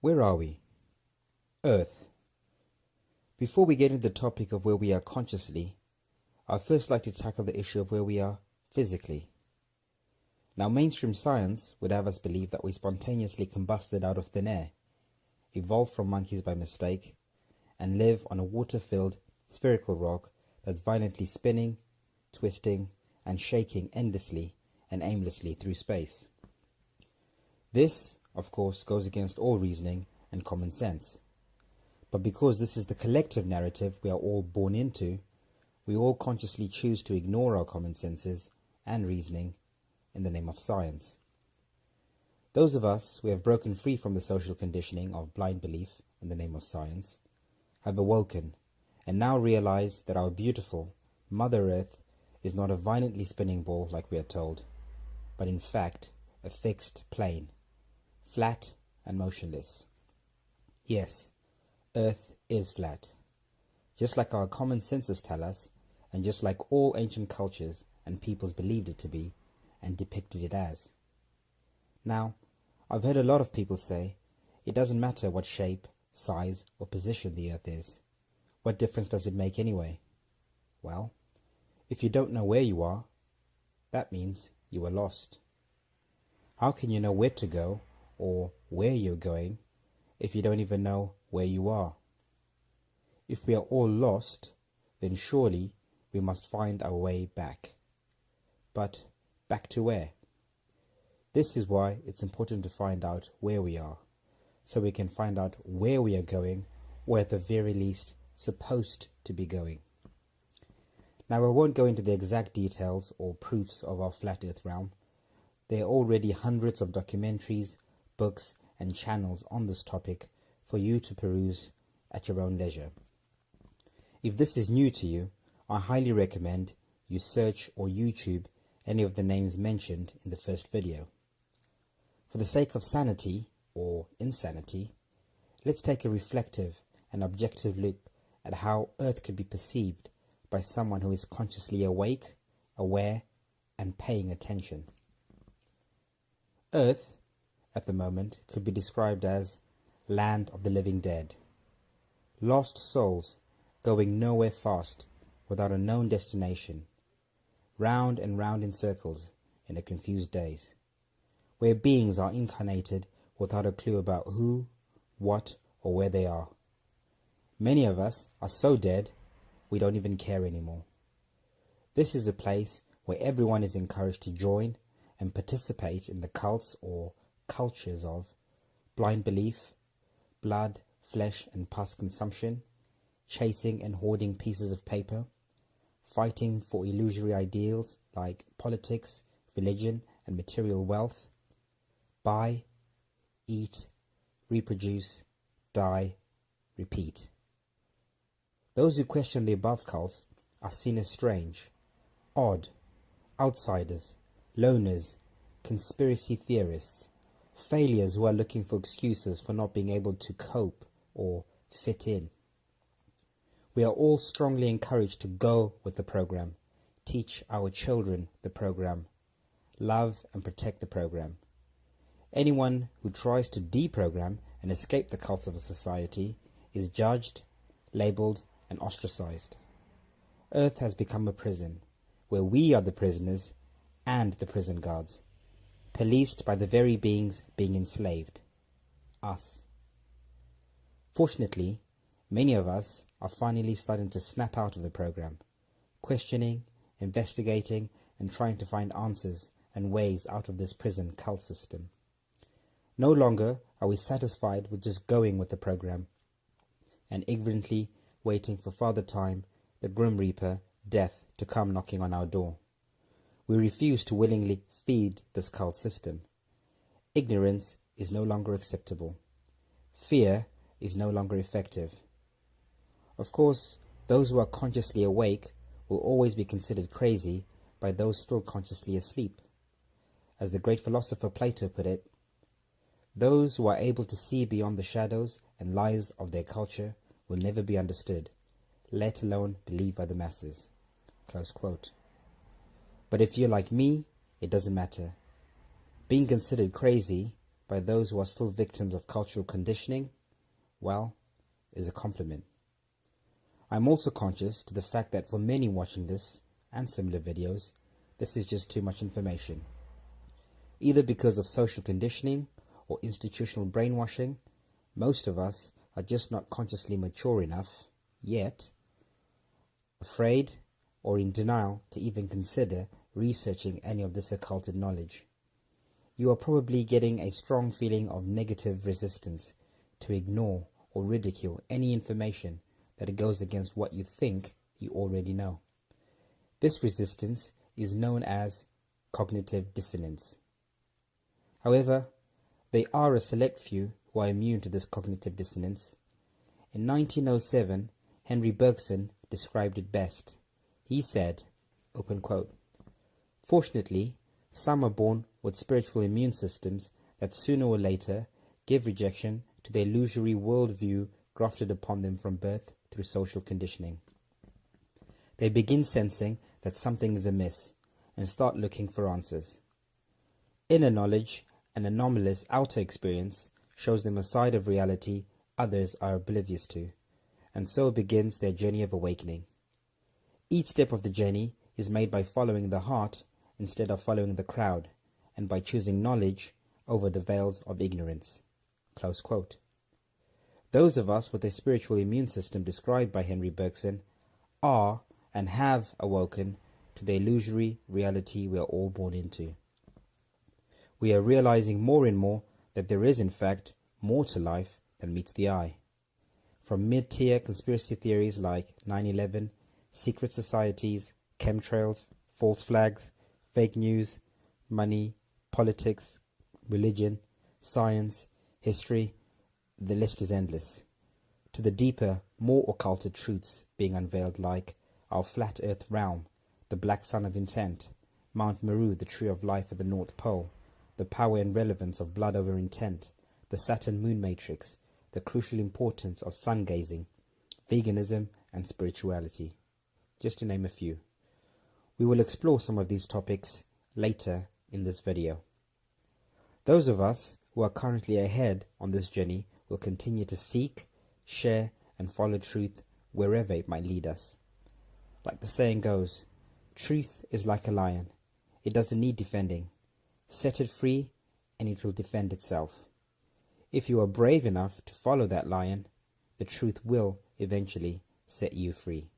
Where are we? Earth. Before we get into the topic of where we are consciously, I'd first like to tackle the issue of where we are physically. Now, mainstream science would have us believe that we spontaneously combusted out of thin air, evolved from monkeys by mistake, and live on a water-filled spherical rock that's violently spinning, twisting, and shaking endlessly and aimlessly through space. This, of course, goes against all reasoning and common sense. But because this is the collective narrative we are all born into, we all consciously choose to ignore our common senses and reasoning in the name of science. Those of us who have broken free from the social conditioning of blind belief in the name of science have awoken and now realize that our beautiful Mother Earth is not a violently spinning ball like we are told, but in fact a fixed plane, flat and motionless. Yes, Earth is flat, just like our common senses tell us, and just like all ancient cultures and peoples believed it to be and depicted it as. Now, I've heard a lot of people say, it doesn't matter what shape, size, or position the Earth is. What difference does it make anyway? Well, if you don't know where you are, that means you are lost. How can you know where to go or where you're going if you don't even know where you are? If we are all lost, then surely we must find our way back. But back to where? This is why it's important to find out where we are, so we can find out where we are going, or at the very least, supposed to be going. Now, I won't go into the exact details or proofs of our flat earth realm. There are already hundreds of documentaries, books, and channels on this topic for you to peruse at your own leisure. If this is new to you, I highly recommend you search or YouTube any of the names mentioned in the first video. For the sake of sanity, or insanity, let's take a reflective and objective look at how Earth could be perceived by someone who is consciously awake, aware, and paying attention. Earth, at the moment, could be described as land of the living dead. Lost souls going nowhere fast without a known destination, round and round in circles in a confused daze, where beings are incarnated without a clue about who, what, or where they are. Many of us are so dead we don't even care anymore. This is a place where everyone is encouraged to join and participate in the cults or cultures of blind belief, blood, flesh and pus consumption, chasing and hoarding pieces of paper, fighting for illusory ideals like politics, religion and material wealth, buy, eat, reproduce, die, repeat. Those who question the above cults are seen as strange, odd, outsiders, loners, conspiracy theorists, failures who are looking for excuses for not being able to cope or fit in. We are all strongly encouraged to go with the program, teach our children the program, love and protect the program. Anyone who tries to deprogram and escape the cults of a society is judged, labelled and ostracized. Earth has become a prison, where we are the prisoners and the prison guards, policed by the very beings being enslaved, us. Fortunately, many of us are finally starting to snap out of the program, questioning, investigating, and trying to find answers and ways out of this prison cult system. No longer are we satisfied with just going with the program and ignorantly waiting for Father Time, the Grim Reaper, Death, to come knocking on our door. We refuse to willingly feed this cult system. Ignorance is no longer acceptable. Fear is no longer effective. Of course, those who are consciously awake will always be considered crazy by those still consciously asleep. As the great philosopher Plato put it, those who are able to see beyond the shadows and lies of their culture will never be understood, let alone believed by the masses. Close quote. But if you're like me, it doesn't matter. Being considered crazy by those who are still victims of cultural conditioning, well, is a compliment. I'm also conscious to the fact that for many watching this and similar videos, this is just too much information. Either because of social conditioning or institutional brainwashing, most of us are just not consciously mature enough, yet, afraid or in denial to even consider researching any of this occulted knowledge. You are probably getting a strong feeling of negative resistance to ignore or ridicule any information that goes against what you think you already know. This resistance is known as cognitive dissonance. However, there are a select few who are immune to this cognitive dissonance. In 1907, Henry Bergson described it best. He said, open quote, "Fortunately, some are born with spiritual immune systems that sooner or later give rejection to the illusory worldview grafted upon them from birth through social conditioning. They begin sensing that something is amiss and start looking for answers. Inner knowledge and anomalous outer experience shows them a side of reality others are oblivious to, and so begins their journey of awakening. Each step of the journey is made by following the heart instead of following the crowd, and by choosing knowledge over the veils of ignorance." Close quote. Those of us with a spiritual immune system described by Henry Bergson are and have awoken to the illusory reality we are all born into. We are realizing more and more that there is in fact more to life than meets the eye. From mid-tier conspiracy theories like 9/11, secret societies, chemtrails, false flags, fake news, money, politics, religion, science, history, the list is endless, to the deeper, more occulted truths being unveiled like our flat earth realm, the black sun of intent, Mount Meru, the tree of life at the North Pole, the power and relevance of blood over intent, the Saturn moon matrix, the crucial importance of sun gazing, veganism and spirituality, just to name a few. We will explore some of these topics later in this video. Those of us who are currently ahead on this journey will continue to seek, share and follow truth wherever it might lead us. Like the saying goes, truth is like a lion. It doesn't need defending. Set it free and it will defend itself. If you are brave enough to follow that lion, the truth will eventually set you free.